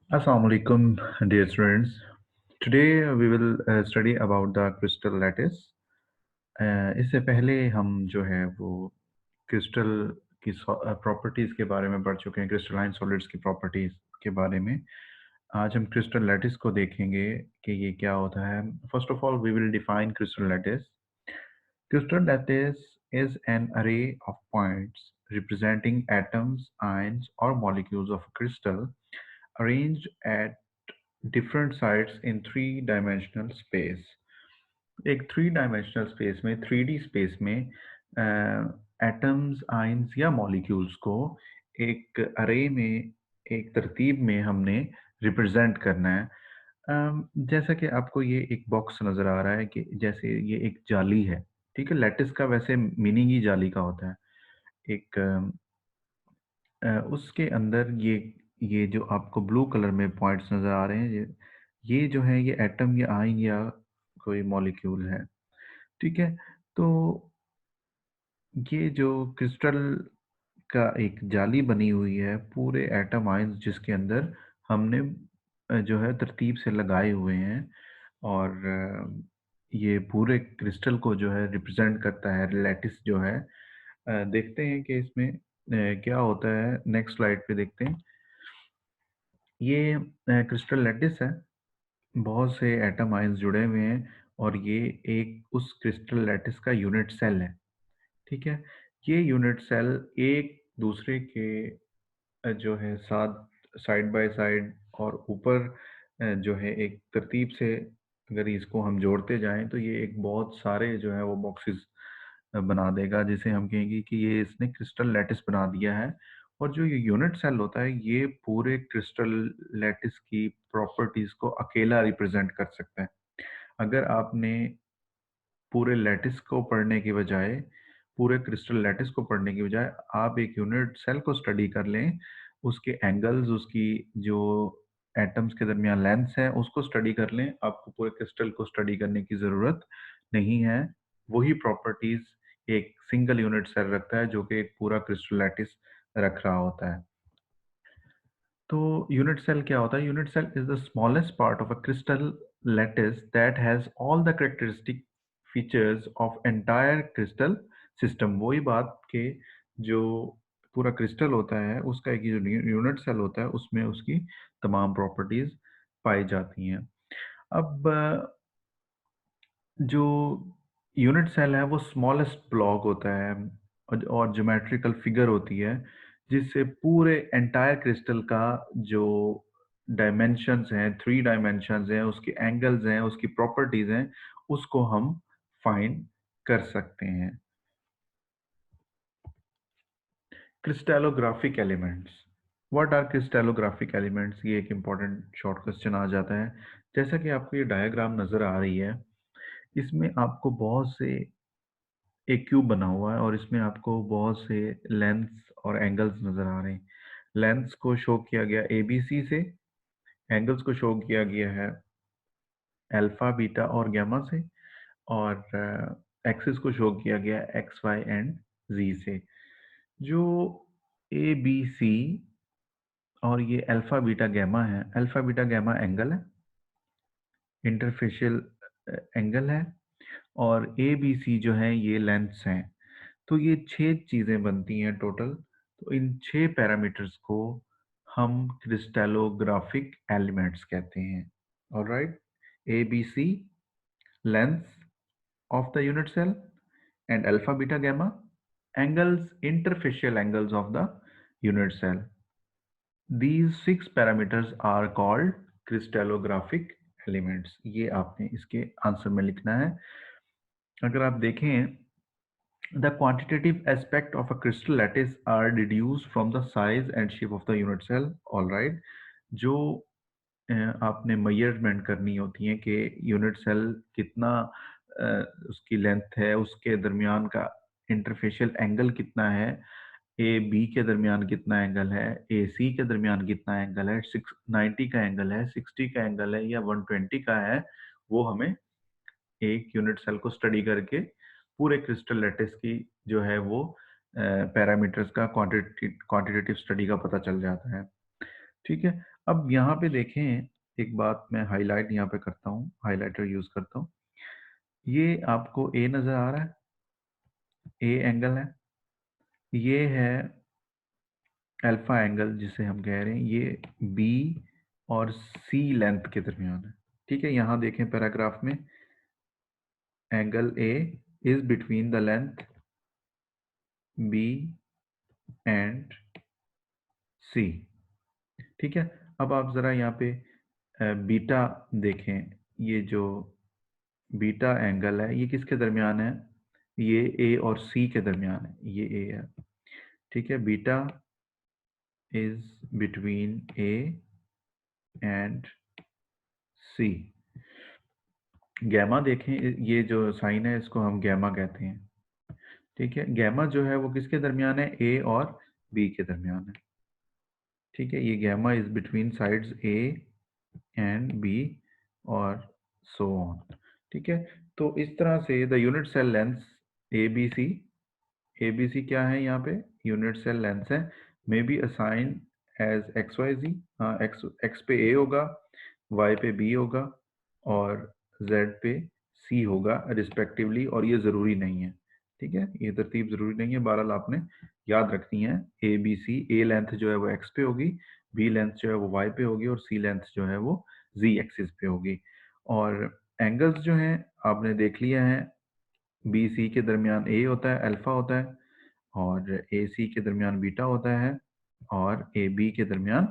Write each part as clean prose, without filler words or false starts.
Assalamu alaikum, dear students. Today we will study about the crystal lattice. इससे पहले हम जो है वो क्रिस्टल की प्रॉपर्टीज़ के बारे में पढ़ चुके हैं, क्रिस्टलाइन सॉलिड्स की प्रॉपर्टीज़ के बारे में। आज हम क्रिस्टल लैटिस को देखेंगे कि ये क्या होता है। First of all we will define crystal lattice. Crystal lattice is an array of points representing atoms, ions, or molecules of a crystal arranged at different sites in three-dimensional space. एक three dimensional space में, 3D space में atoms, ions या molecules को एक अरे में, एक तरतीब में हमने रिप्रेजेंट करना है। जैसा कि आपको ये एक बॉक्स नज़र आ रहा है कि जैसे ये एक जाली है, ठीक है? लैटिस का वैसे मीनिंग ही जाली का होता है। एक उसके अंदर ये जो आपको ब्लू कलर में पॉइंट्स नज़र आ रहे हैं, ये जो है ये एटम या आयन या कोई मॉलिक्यूल है, ठीक है? तो ये जो क्रिस्टल का एक जाली बनी हुई है, पूरे एटम आयंस जिसके अंदर हमने जो है तरतीब से लगाए हुए हैं और ये पूरे क्रिस्टल को जो है रिप्रेजेंट करता है लैटिस जो है। देखते हैं कि इसमें क्या होता है। नेक्स्ट स्लाइड पे देखते हैं। ये क्रिस्टल लैटिस है, बहुत से एटम आयंस जुड़े हुए हैं और ये एक उस क्रिस्टल लैटिस का यूनिट सेल है, ठीक है? ये यूनिट सेल एक दूसरे के जो है साथ साइड बाय साइड और ऊपर जो है एक तरतीब से अगर इसको हम जोड़ते जाएं तो ये एक बहुत सारे जो है वो बॉक्सेस बना देगा, जिसे हम कहेंगे कि ये इसने क्रिस्टल लैटिस बना दिया है। और जो ये यूनिट सेल होता है ये पूरे क्रिस्टल लैटिस की प्रॉपर्टीज को अकेला रिप्रेजेंट कर सकता है। अगर आपने पूरे लैटिस को पढ़ने की बजाय, पूरे क्रिस्टल लैटिस को पढ़ने की बजाय आप एक यूनिट सेल को स्टडी कर लें, उसके एंगल्स, उसकी जो एटम्स के दरमियान लेंथ्स है उसको स्टडी कर लें, आपको पूरे क्रिस्टल को स्टडी करने की ज़रूरत नहीं है। वही प्रॉपर्टीज एक सिंगल यूनिट सेल रखता है जो कि एक पूरा क्रिस्टल लैटिस रख रहा होता है। तो यूनिट सेल क्या होता है? Unit cell is the smallest part of a crystal lattice that has all the characteristic features of entire crystal system. वही बात के जो पूरा क्रिस्टल होता है उसका एक जो यूनिट सेल होता है उसमें उसकी तमाम प्रॉपर्टीज पाई जाती हैं। अब जो यूनिट सेल है वो स्मॉलेस्ट ब्लॉक होता है और ज्योमेट्रिकल फिगर होती है जिससे पूरे एंटायर क्रिस्टल का जो डायमेंशंस हैं, थ्री डायमेंशंस हैं, उसके एंगल्स हैं, उसकी प्रॉपर्टीज हैं, उसको हम फाइंड कर सकते हैं। Crystallographic elements, what are crystallographic elements? ये एक इम्पॉर्टेंट शॉर्ट क्वेश्चन आ जाता है। जैसा कि आपको ये डायग्राम नजर आ रही है, इसमें आपको बहुत से एक क्यूब बना हुआ है और इसमें आपको बहुत से लेंथ्स और एंगल्स नजर आ रहे हैं। लेंथ्स को शो किया गया ABC से, एंगल्स को शो किया गया है अल्फा, बीटा और गामा से, और एक्सिस को शो किया गया है एक्स, वाई एंड जी से। जो ABC और ये अल्फा, बीटा, गामा है, अल्फा, बीटा, गामा एंगल है, इंटरफेशियल एंगल है, और ABC जो है ये लेंथ्स हैं। तो ये 6 चीज़ें बनती हैं टोटल। तो इन 6 पैरामीटर्स को हम क्रिस्टलोग्राफिक एलिमेंट्स कहते हैं। Alright, ABC, length of the unit cell, and alpha, beta, gamma, angles, interfacial angles of the unit cell. These 6 parameters are called crystallographic elements. ये आपने इसके आंसर में लिखना है। अगर आप देखें, the quantitative aspect of a crystal lattice are deduced from the size and shape of the unit cell. All right, जो आपने मेजरमेंट करनी होती है कि यूनिट सेल कितना उसकी लेंथ है, उसके दरमियान का इंटरफेशियल एंगल कितना है, ए बी के दरमियान कितना एंगल है, ए सी के दरमियान कितना एंगल है, 690 का एंगल है, 60 का एंगल है या 120 का है, वो हमें एक यूनिट सेल को स्टडी करके पूरे क्रिस्टल लैटिस की जो है वो पैरामीटर्स का क्वांटिटेटिव स्टडी का पता चल जाता है। ठीक है। अब यहाँ पे देखें, एक बात मैं हाईलाइट यहाँ पे करता हूँ, हाइलाइटर यूज करता हूँ। ये आपको ए नजर आ रहा है, ए एंगल है। ये है अल्फा एंगल जिसे हम कह रहे हैं, ये बी और सी लेंथ के दरमियान है। ठीक है, यहाँ देखें पैराग्राफ में, angle a is between the length b and c. ठीक है। अब आप जरा यहाँ पे बीटा देखें, ये जो बीटा एंगल है ये किसके दरमियान है? ये ए और सी के दरमियान है, ये ए है। ठीक है, beta is between a and c. Gamma देखें, ये जो साइन है इसको हम गैमा कहते हैं। ठीक है, गैमा जो है वो किसके दरमियान है? ए और बी के दरमियान है। ठीक है, ये gamma is between sides a and b और सो ऑन। ठीक है, तो इस तरह से the unit cell length a B c, a B c क्या है यहाँ पे? यूनिट सेल लेंथ है, may be assign as x y z. हाँ, एक्स पे ए होगा, वाई पे बी होगा और जेड पे सी होगा रिस्पेक्टिवली, और ये ज़रूरी नहीं है। ठीक है, ये तरतीब ज़रूरी नहीं है, बहरहाल आपने याद रखनी है। A B c, A length जो है वो एक्स पे होगी, बी लेंथ जो है वो वाई पे होगी और सी लेंथ जो है वो जी एक्सिस पे होगी। और एंगल्स जो हैं आपने देख लिया है, बी सी के दरमियान ए होता है, अल्फा होता है, और ए सी के दरमियान बीटा होता है, और ए बी के दरमियान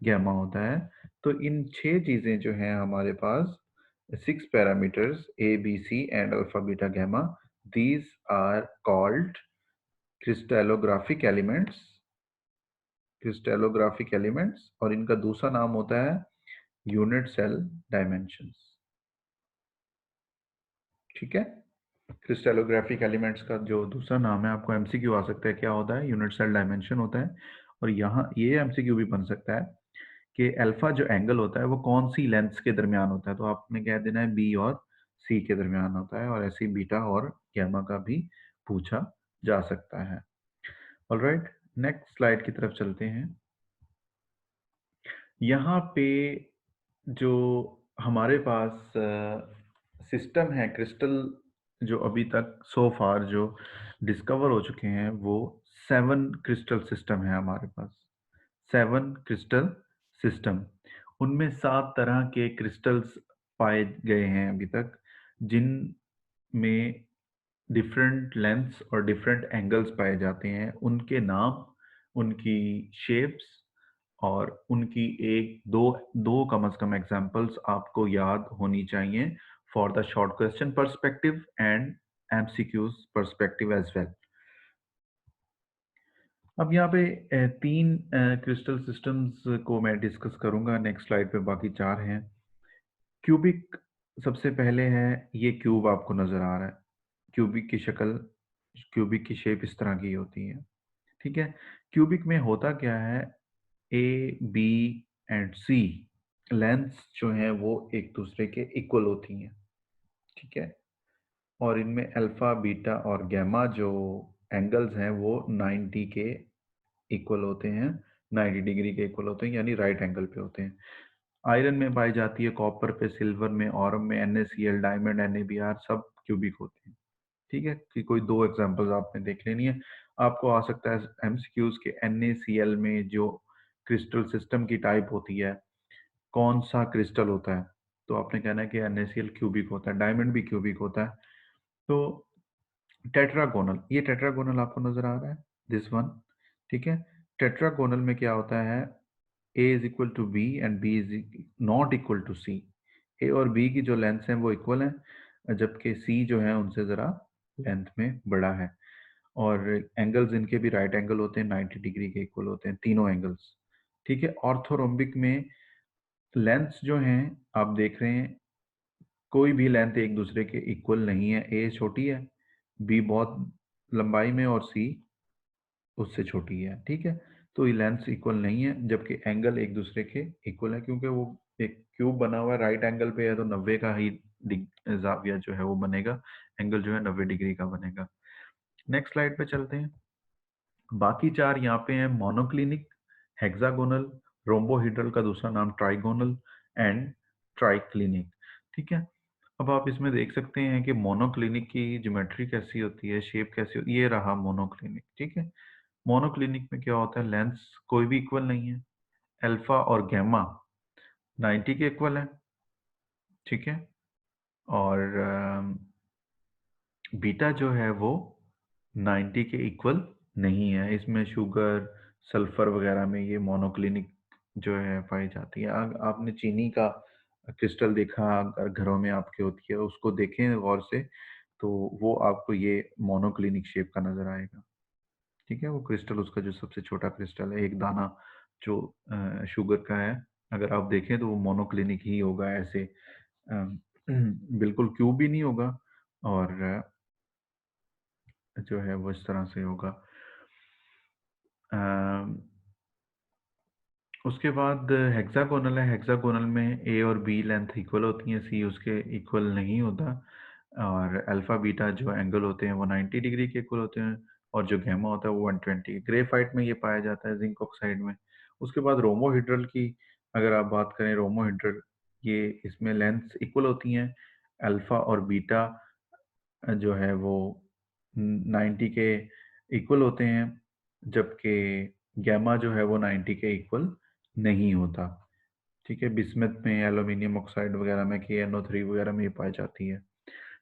गैमा होता है। तो इन 6 चीज़ें जो हैं हमारे पास, 6 parameters A B C and alpha beta gamma, these are called crystallographic elements, crystallographic elements, और इनका दूसरा नाम होता है यूनिट सेल डायमेंशंस। ठीक है, क्रिस्टलोग्राफिक एलिमेंट्स का जो दूसरा नाम है, आपको एमसीक्यू आ सकता है, क्या होता है? यूनिट सेल डायमेंशन होता है। और यहाँ ये एमसीक्यू भी बन सकता है कि अल्फा जो एंगल होता है वो कौन सी लेंथ्स के दरमियान होता है, तो आपने कह देना है बी और सी के दरमियान होता है, और ऐसे ही बीटा और गैमा का भी पूछा जा सकता है। ऑलराइट, नेक्स्ट स्लाइड की तरफ चलते हैं। यहाँ पे जो हमारे पास सिस्टम है क्रिस्टल, जो अभी तक सो फार जो डिस्कवर हो चुके हैं, वो 7 क्रिस्टल सिस्टम है हमारे पास। 7 क्रिस्टल सिस्टम, उनमें 7 तरह के क्रिस्टल्स पाए गए हैं अभी तक, जिनमें डिफरेंट लेंथ्स और डिफरेंट एंगल्स पाए जाते हैं। उनके नाम, उनकी शेप्स और उनकी एक दो दो कम से कम एग्जांपल्स आपको याद होनी चाहिए for the short question perspective and MCQs perspective as well. अब यहाँ पे 3 क्रिस्टल सिस्टम्स को मैं डिस्कस करूंगा नेक्स्ट स्लाइड पे, बाकी 4 हैं। क्यूबिक सबसे पहले है, ये क्यूब आपको नजर आ रहा है, क्यूबिक की शक्ल, क्यूबिक की शेप इस तरह की होती है। ठीक है, क्यूबिक में होता क्या है? A B and C lengths जो हैं वो एक दूसरे के इक्वल होती हैं। ठीक है, और इनमें अल्फा बीटा और गैमा जो एंगल्स हैं वो 90 के इक्वल होते हैं, 90 डिग्री के इक्वल होते हैं, यानी राइट एंगल पे होते हैं। आयरन में पाई जाती है, कॉपर पे, सिल्वर में, ऑरम में, NaCl, डायमंड, NaBr सब क्यूबिक होते हैं। ठीक है, कि कोई 2 एग्जांपल्स आपने देख लेनी है। आपको आ सकता है एमसीक्यूज के NaCl में जो क्रिस्टल सिस्टम की टाइप होती है, कौन सा क्रिस्टल होता है? तो आपने कहना है कि NaCl क्यूबिक होता है, डायमंड भी क्यूबिक होता है। तो टेट्रागोनल, ये टेट्रागोनल आपको नजर आ रहा है, दिस वन। ठीक है, टेट्रागोनल में क्या होता है? A is equal to b and b is not equal to c. A और बी की जो लेंथ है वो इक्वल है, जबकि सी जो है उनसे ज़रा लेंथ में बड़ा है। और एंगल्स इनके भी राइट एंगल होते हैं, 90 डिग्री के इक्वल होते हैं तीनों एंगल्स। ठीक है, ऑर्थोरोम्बिक में लेंथ्स जो हैं आप देख रहे हैं, कोई भी लेंथ एक दूसरे के इक्वल नहीं है। ए छोटी है, बी बहुत लंबाई में, और सी उससे छोटी है। ठीक है, तो ये लेंथ्स इक्वल नहीं है, जबकि एंगल एक दूसरे के इक्वल है, क्योंकि वो एक क्यूब बना हुआ है, राइट एंगल पे है, तो 90 का ही जाविया जो है वो बनेगा, एंगल जो है 90 डिग्री का बनेगा। नेक्स्ट स्लाइड पे चलते हैं। बाकी 4 यहाँ पे हैं, मोनोक्लिनिक, हेक्सागोनल, रोम्बोहेड्रल का दूसरा नाम ट्राइगोनल एंड ट्राइक्लिनिक। ठीक है? अब आप इसमें देख सकते हैं कि मोनोक्लिनिक की ज्योमेट्री कैसी होती है, शेप कैसी होती है। ये रहा मोनोक्लिनिक, ठीक है? मोनोक्लिनिक में क्या होता है, लेंस कोई भी इक्वल नहीं है। अल्फा और गामा 90 के इक्वल है, ठीक है? और बीटा जो है वो 90 के इक्वल नहीं है। इसमें शुगर, सल्फर वगैरह में ये मोनोक्लिनिक जो है पाई जाती है। आपने चीनी का क्रिस्टल देखा, अगर घरों में आपके होती है, उसको देखें गौर से, तो वो आपको ये मोनोक्लिनिक शेप का नज़र आएगा। ठीक है? वो क्रिस्टल, उसका जो सबसे छोटा क्रिस्टल है, एक दाना जो शुगर का है, अगर आप देखें तो वो मोनोक्लिनिक ही होगा। ऐसे बिल्कुल क्यूब भी नहीं होगा, और जो है वो इस तरह से होगा। अम, उसके बाद हेक्सागोनल है। हेक्सागोनल में ए और बी लेंथ इक्वल होती हैं, सी उसके इक्वल नहीं होता। और अल्फा बीटा जो एंगल होते हैं वो 90 डिग्री के इक्वल होते हैं, और जो गैमा होता है वो 120। ग्रेफाइट में ये पाया जाता है, जिंक ऑक्साइड में। उसके बाद रोमोहिड्रल की अगर आप बात करें, रोमोहिड्रल, ये इसमें लेंथ्स इक्वल होती हैं। अल्फा और बीटा जो है वो 90 के इक्वल होते हैं, जबकि गैमा जो है वो 90 के इक्वल नहीं होता। ठीक है? बिस्मथ में, एल्यूमीनियम ऑक्साइड वगैरह में, KNO3 वगैरह में ये पाई जाती है।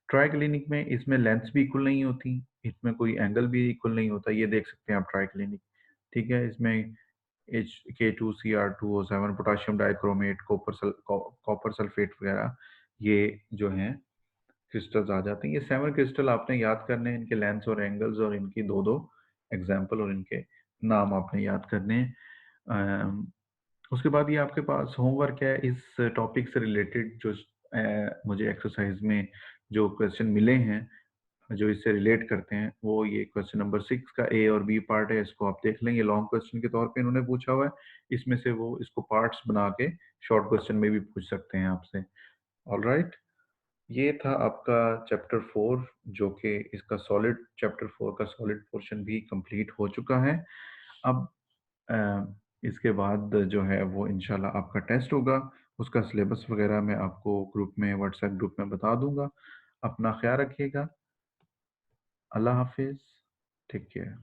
ट्राइक्लिनिक में इसमें लेंथ्स भी इक्वल नहीं होती, इसमें कोई एंगल भी इक्वल नहीं होता। ये देख सकते हैं आप ट्राइक्लिनिक। ठीक है? इसमें HK2Cr2O7, potassium dichromate, copper sulphate वगैरह, ये जो हैं क्रिस्टल्स आ जाते हैं। ये 7 क्रिस्टल आपने याद करने हैं, इनके लेंथ्स और एंगल्स और इनकी 2-2 एग्जांपल और इनके नाम आपने याद करने हैं। उसके बाद ये आपके पास होमवर्क है इस टॉपिक से रिलेटेड, जो मुझे एक्सरसाइज में जो क्वेश्चन मिले हैं, जो इससे रिलेट करते हैं, वो ये क्वेश्चन नंबर 6 का ए और बी पार्ट है। इसको आप देख लें, ये लॉन्ग क्वेश्चन के तौर पे इन्होंने पूछा हुआ है। इसमें से वो इसको पार्ट्स बना के शॉर्ट क्वेश्चन में भी पूछ सकते हैं आपसे। ऑलराइट, ये था आपका चैप्टर 4, जो कि इसका सॉलिड चैप्टर 4 का सॉलिड पोर्शन भी कंप्लीट हो चुका है। अब अ, इसके बाद जो है वो इंशाल्लाह आपका टेस्ट होगा। उसका सिलेबस वगैरह मैं आपको ग्रुप में, व्हाट्सएप ग्रुप में बता दूंगा। अपना ख्याल रखिएगा। अल्लाह हाफिज़। Take care.